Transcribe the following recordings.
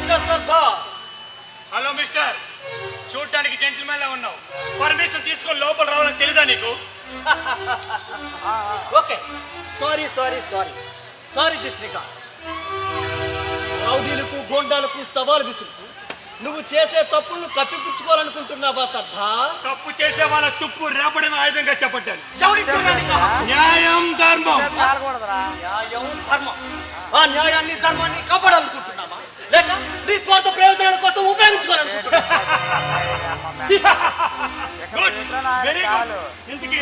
Mister Sardar. Hello mister, చూడటానికి gentleman లా ఉన్నావు. పర్మిషన్ తీసుకొని లోపల రావాలని తెలీదా నీకు? Okay, sorry sorry sorry sorry disregard. రౌడీలకు గోండాలకు సవాలు విసురుతూ నువ్వు చేసే తప్పులను కప్పిపుచ్చుకోవాలనుకుంటున్నావా సర్దార్? తప్పు చేసే వాళ్ళ తుప్పు రేపడిన ఆయుధంగా చెప్పట్టాను. న్యాయం ధర్మం. న్యాయం ధర్మం. ఆ న్యాయాన్ని ధర్మాన్ని కాపాడాలనుకుంటున్నావా లేక నీ స్వార్థ ప్రయోజనాల కోసం ఉపయోగించుకోవాలనుకుంటున్నావా? Very good. ఇంతకీ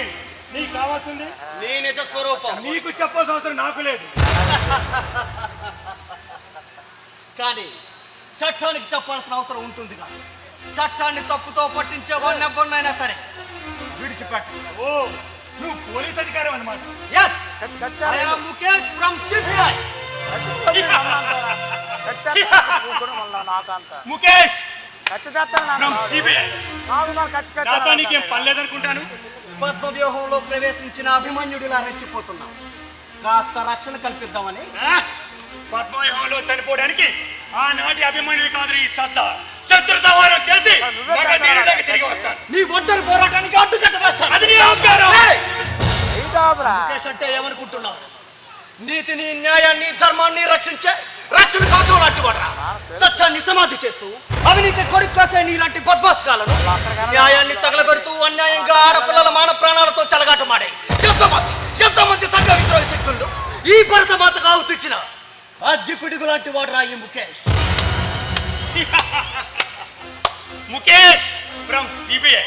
నీకు కావాల్సింది నీ నిజ స్వరూపం. నీకు చెప్పాల్సిన అవసరం నాకు లేదు. కానీ చట్టానికి చెప్పాల్సిన అవసరం ఉంటుంది కానీ చట్టాన్ని తప్పుతో పట్టించే వాడిని ఎవరినైనా సరే విడిచిపెట్ట. ఓ, నువ్వు పోలీస్ అధికారం అన్నమాట. Yes, I am Mukesh from CBI. Mukesh from CBI. నాతో నీకేం పని లేదనుకుంటాను. పద్మ వ్యూహంలో ప్రవేశించిన అభిమన్యుడిలా రెచ్చిపోతున్నాం. కాస్త రక్షణ కల్పిద్దామని. పద్మవ్యూహంలో చనిపోవడానికి ఆనాటి అభిమన్యుడి కాదు ఈ సత్తా. శత్రు సంహారం చేసి తిరిగి వస్తాను. నీ ఒంటరి పోరాటానికి అడ్డుకట్ట వేస్తాను. అది నీ అహంకారం. ముఖేష్ అంటే ఏమనుకుంటున్నావు? నీతిని న్యాయాన్ని ధర్మాన్ని రక్షించే రక్షణ కవచం లాంటి వాడరా. సత్యాన్ని సమాధి చేస్తూ అవినీతి కొడుకు కాసే నీలాంటి బద్మాస్కాలను న్యాయాన్ని తగలబెడుతూ అన్యాయంగా ఆడపిల్లల మాన ప్రాణాలతో చెలగాటమాడే ఎంతమంది సంఘ విద్రోహ శక్తులు ఈ భరతమాతకు ఆహుతిచ్చిన అగ్గిపిడుగు లాంటి వాడరా ఈ ముఖేష్. Mukesh from CBI.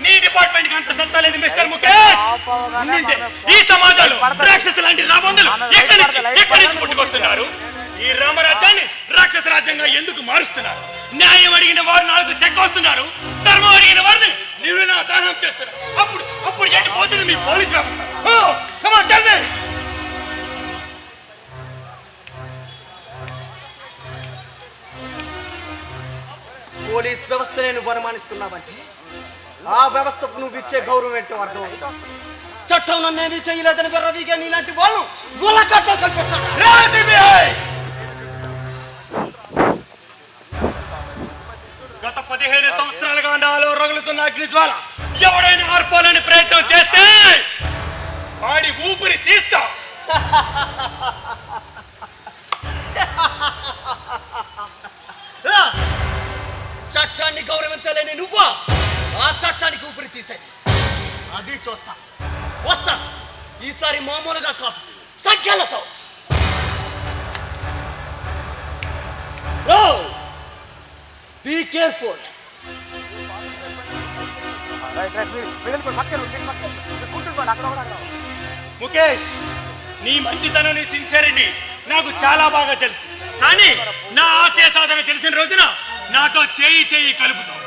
నీ డిపార్ట్మెంట్ కి అంత సత్తా లేదు మిస్టర్ ముఖేష్. ఈ సమాజంలో రాక్షస లాంటి రాబందులు ఎక్కడి నుంచి పుట్టుకొస్తున్నారు? ఈ రామరాజ్యాన్ని రాక్షస రాజ్యంగా ఎందుకు మారుస్తున్నారు? న్యాయం అడిగిన వారు నాలుగు తెగ్గొస్తున్నారు, ధర్మం అడిగిన వారిని నిర్వీణ దానం చేస్తున్నారు. అప్పుడు ఏంటి పోతుంది మీ పోలీస్ వ్యవస్థ? Come on tell me. Police వ్యవస్థ నేను అనుమానిస్తున్నావంటే ఆ వ్యవస్థకు నువ్వు ఇచ్చే గౌరవం ఏంటో అర్థం. చట్టం నన్నేమీ చేయలేదని బెర్రవీగా నీలాంటి వాళ్ళు గుల్లకట్లో కల్పిస్తాను. గత 15 సంవత్సరాలుగా నాలో రగులుతున్న అగ్నిజ్వాల ఎవడైనా ఆర్పాలని ప్రయత్నం చేస్తే వాడి ఊపిరి తీస్తా. చట్టాన్ని గౌరవించలేని నువ్వా ఆ చట్టానికి ఊపిరి తీసేది? అది చూస్తా. వస్తా. ఈసారి మామూలుగా కాదు, సంఖ్యలతో. Be careful. ముఖేష్, నీ మంచితనం, నీ సిన్సియరిటీ నాకు చాలా బాగా తెలుసు. కానీ నా ఆశయ సాధన తెలిసిన రోజున నాతో చేయి కలుపుతావు.